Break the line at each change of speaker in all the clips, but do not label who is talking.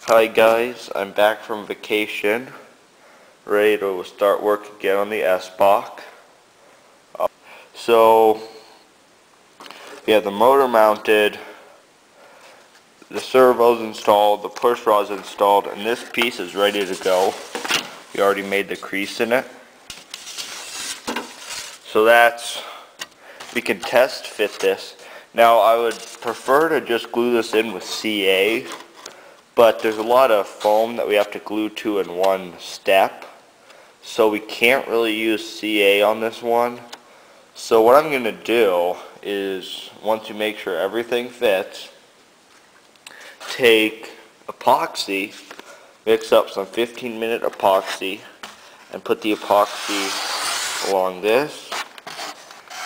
Hi guys, I'm back from vacation, ready to start work again on the Sbach. So, we have the motor mounted, the servos installed, the push rod's installed, and this piece is ready to go. We already made the crease in it. So we can test fit this. Now I would prefer to just glue this in with CA, but there's a lot of foam that we have to glue to in one step, so we can't really use CA on this one. So what I'm going to do is, once you make sure everything fits, take epoxy, mix up some 15-minute epoxy, and put the epoxy along this,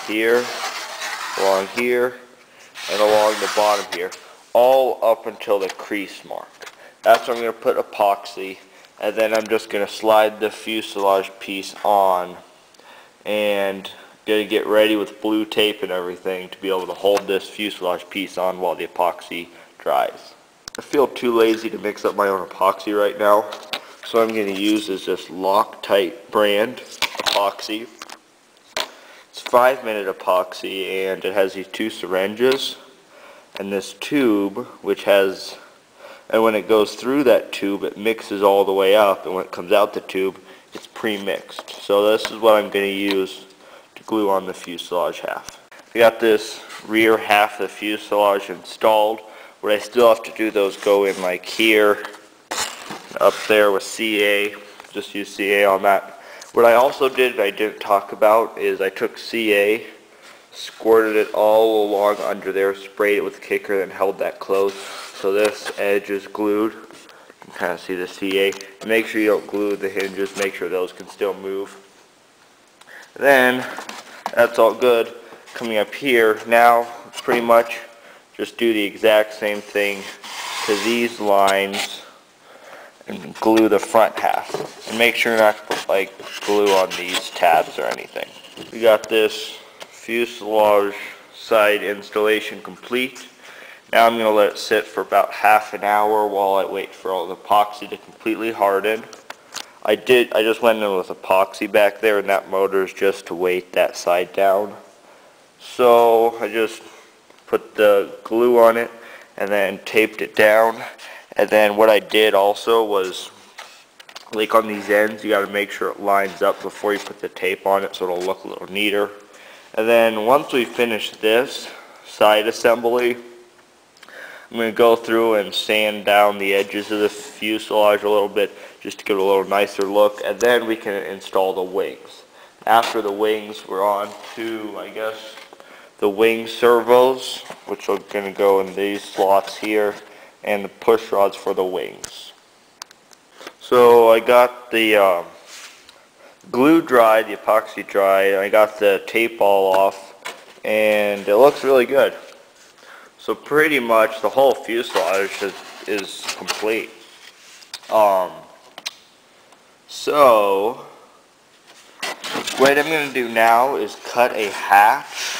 here, along here, and along the bottom here, all up until the crease mark. That's where I'm going to put epoxy, and then I'm just going to slide the fuselage piece on, and going to get ready with blue tape and everything to be able to hold this fuselage piece on while the epoxy dries. I feel too lazy to mix up my own epoxy right now, so I'm going to use this Loctite brand epoxy. It's 5-minute epoxy, and it has these two syringes and this tube, which has, and when it goes through that tube it mixes all the way up, and when it comes out the tube it's pre-mixed. So this is what I'm going to use to glue on the fuselage half. We got this rear half of the fuselage installed. What I still have to do though is go in like here, up there with CA, just use CA on that. What I also did, I didn't talk about, is I took CA, squirted it all along under there, sprayed it with a kicker, then held that close. So this edge is glued. You can kind of see the CA. Make sure you don't glue the hinges, make sure those can still move. Then, that's all good. Coming up here, now pretty much just do the exact same thing to these lines and glue the front half. And make sure not to put like glue on these tabs or anything. We got this fuselage side installation complete. Now I'm going to let it sit for about half an hour while I wait for all the epoxy to completely harden. I just went in with epoxy back there, and that motor is just to weight that side down. So I just put the glue on it and then taped it down. And then what I did also was, like on these ends, you got to make sure it lines up before you put the tape on it so it'll look a little neater. And then once we finish this side assembly, I'm going to go through and sand down the edges of the fuselage a little bit just to give it a little nicer look, and then we can install the wings. After the wings, we're on to, I guess, the wing servos, which are going to go in these slots here, and the push rods for the wings. So I got the glue dry, the epoxy dry, I got the tape all off, and it looks really good. So pretty much the whole fuselage is complete. So what I'm going to do now is cut a hatch,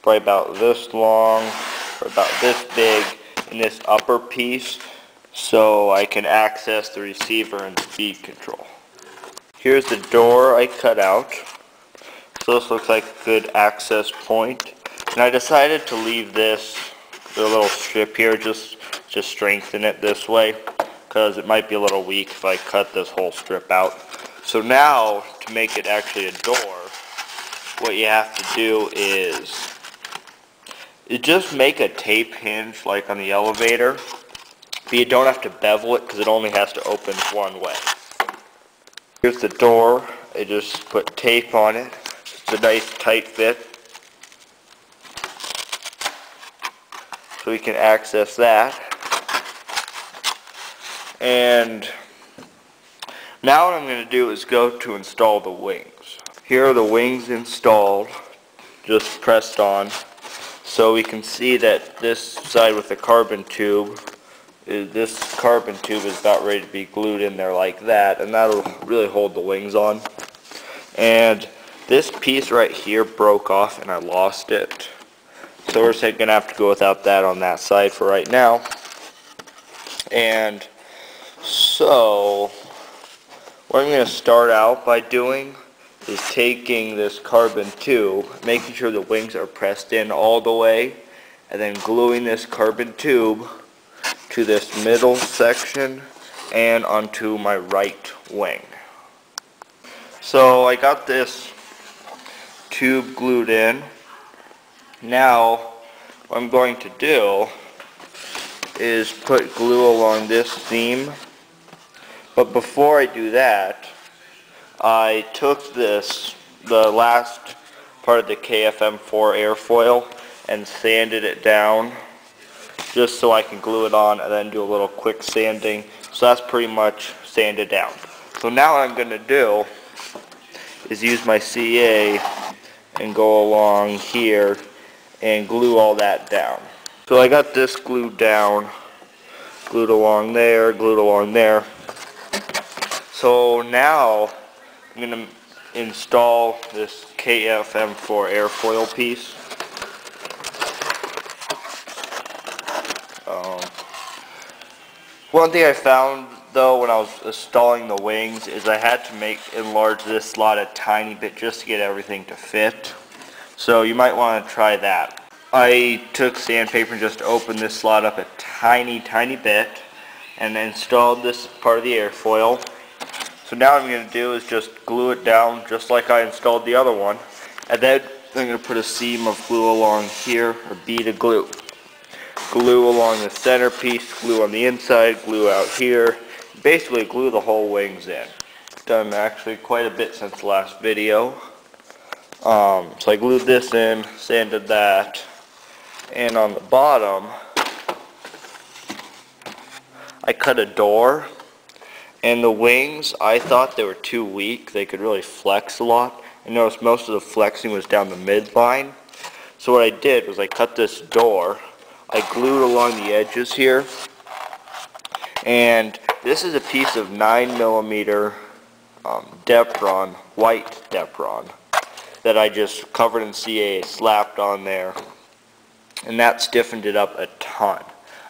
probably about this long or about this big, in this upper piece, so I can access the receiver and speed control. Here's the door I cut out. So this looks like a good access point. And I decided to leave this, the little strip here, just to strengthen it this way, because it might be a little weak if I cut this whole strip out. So now, to make it actually a door, what you have to do is just make a tape hinge like on the elevator, but you don't have to bevel it because it only has to open one way. Here's the door. I just put tape on it. It's a nice tight fit, so we can access that. And now what I'm going to do is go to install the wings. Here are the wings installed, just pressed on. So we can see that this side with the carbon tube, this carbon tube is about ready to be glued in there like that, and that'll really hold the wings on. And this piece right here broke off and I lost it. So we're going to have to go without that on that side for right now. And so what I'm going to start out by doing is taking this carbon tube, making sure the wings are pressed in all the way, and then gluing this carbon tube to this middle section and onto my right wing. So I got this tube glued in. Now what I'm going to do is put glue along this seam. But before I do that, I took the last part of the KFM4 airfoil and sanded it down just so I can glue it on and then do a little quick sanding. So that's pretty much sanded down. So now what I'm going to do is use my CA and go along here and glue all that down. So I got this glued down, glued along there, glued along there. So now I'm going to install this KFM4 airfoil piece. One thing I found though when I was installing the wings is I had to enlarge this slot a tiny bit just to get everything to fit. So you might want to try that. I took sandpaper and just opened this slot up a tiny bit and installed this part of the airfoil. So now what I'm going to do is just glue it down just like I installed the other one. And then I'm going to put a seam of glue along here, a bead of glue. Glue along the centerpiece, glue on the inside, glue out here. Basically glue the whole wings in. Done actually quite a bit since the last video. So I glued this in, sanded that, and on the bottom I cut a door. And the wings, I thought they were too weak. They could really flex a lot. I noticed most of the flexing was down the midline. So what I did was I cut this door. I glued along the edges here. And this is a piece of 9mm Depron, white Depron, that I just covered in CA, slapped on there. And that stiffened it up a ton.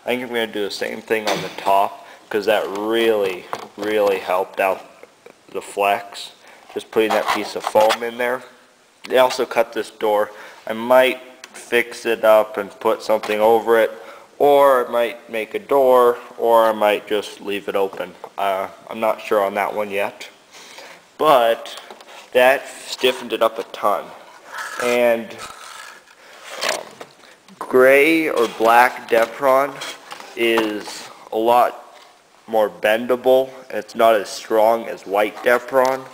I think I'm going to do the same thing on the top, because that really helped out the flex, just putting that piece of foam in there. They also cut this door. I might fix it up and put something over it, or I might make a door, or I might just leave it open. I'm not sure on that one yet, but that stiffened it up a ton. And gray or black Depron is a lot more bendable. It's not as strong as white Depron.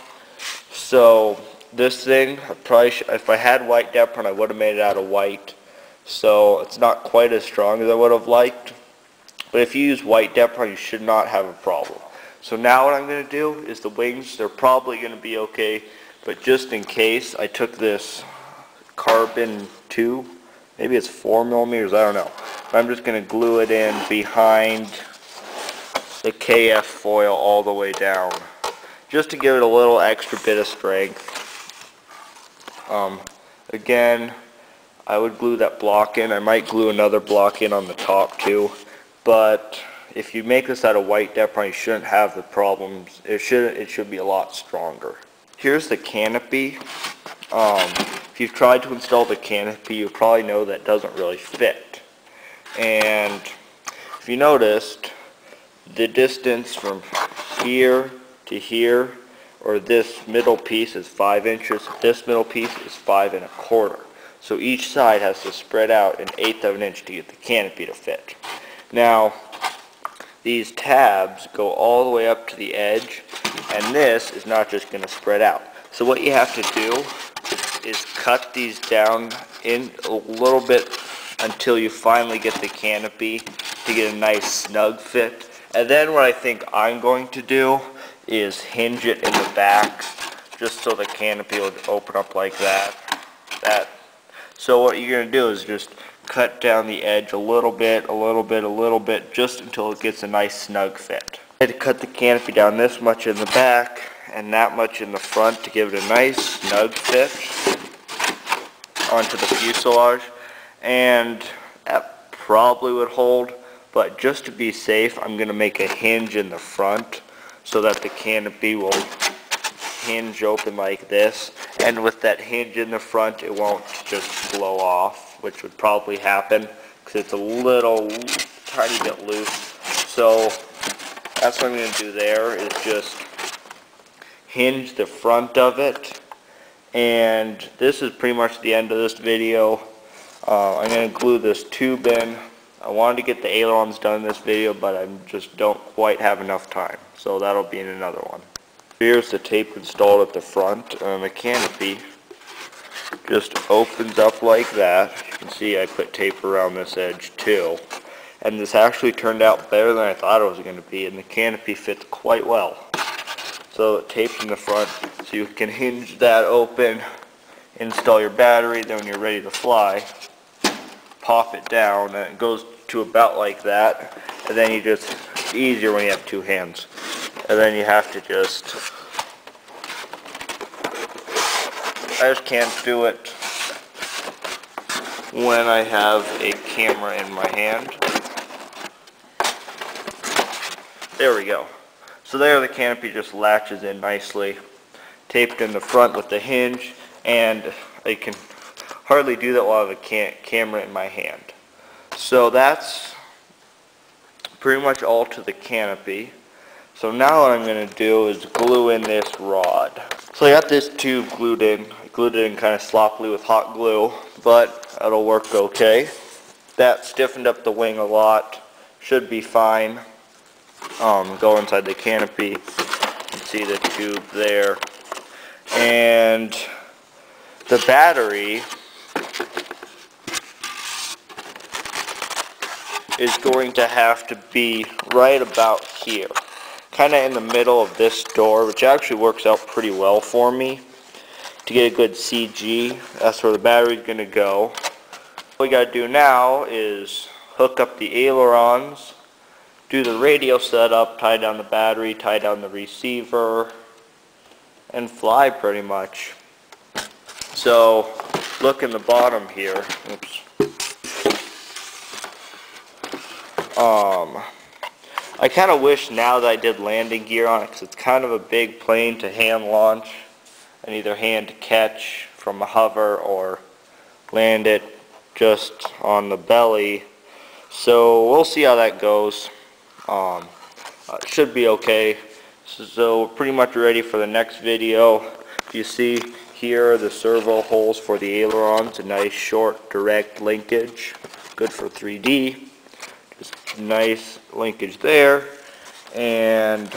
So this thing, if I had white Depron, I would have made it out of white. So it's not quite as strong as I would have liked. But if you use white Depron, you should not have a problem. So now what I'm going to do is the wings, they're probably going to be okay. But just in case, I took this carbon tube. Maybe it's 4mm, I don't know. But I'm just going to glue it in behind the KF foil all the way down, just to give it a little extra bit of strength. Again, I would glue that block in. I might glue another block in on the top too, but if you make this out of white Depron, you shouldn't have the problems. It should be a lot stronger. Here's the canopy. If you've tried to install the canopy, you probably know that doesn't really fit. And if you noticed, the distance from here to here, or this middle piece, is 5 inches. This middle piece is 5 1/4. So each side has to spread out 1/8 of an inch to get the canopy to fit. Now, these tabs go all the way up to the edge, and this is not just going to spread out. So what you have to do is cut these down in a little bit until you finally get the canopy to get a nice snug fit. And then what I think I'm going to do is hinge it in the back, just so the canopy will open up like that. So what you're going to do is just cut down the edge a little bit, just until it gets a nice snug fit. I had to cut the canopy down this much in the back and that much in the front to give it a nice snug fit onto the fuselage, and that probably would hold. but just to be safe, I'm going to make a hinge in the front so that the canopy will hinge open like this, and with that hinge in the front it won't just blow off, which would probably happen because it's a little tiny bit loose. So that's what I'm going to do there, is just hinge the front of it. And this is pretty much the end of this video. I'm going to glue this tube in. I wanted to get the ailerons done in this video, but I just don't quite have enough time, so that'll be in another one. Here's the tape installed at the front, and the canopy just opens up like that. You can see I put tape around this edge too, and this actually turned out better than I thought it was going to be, and the canopy fits quite well. So taped in the front, so you can hinge that open, install your battery, then when you're ready to fly, pop it down, and it goes to about like that, and then you just, it's easier when you have two hands, and then you have to just, I just can't do it when I have a camera in my hand. There we go. So there the canopy just latches in nicely, taped in the front with the hinge, and I can hardly do that while I have a camera in my hand. So that's pretty much all to the canopy. So now what I'm going to do is glue in this rod. So I got this tube glued in. I glued it in kind of sloppily with hot glue, but it'll work okay. That stiffened up the wing a lot. Should be fine. Go inside the canopy. You can see the tube there. And the battery is going to have to be right about here, kind of in the middle of this door, which actually works out pretty well for me to get a good CG. That's where the battery is going to go. All we got to do now is hook up the ailerons, do the radio setup, tie down the battery, tie down the receiver, and fly pretty much. So look in the bottom here. Oops. I kind of wish now that I did landing gear on it, because it's kind of a big plane to hand launch and either hand catch from a hover or land it just on the belly. So we'll see how that goes. Should be okay. So we're pretty much ready for the next video. You see here are the servo holes for the ailerons, a nice short direct linkage, good for 3D. Just nice linkage there, and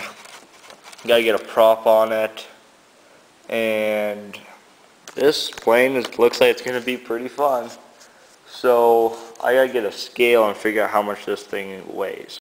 gotta get a prop on it. And this plane looks like it's gonna be pretty fun. So I gotta get a scale and figure out how much this thing weighs.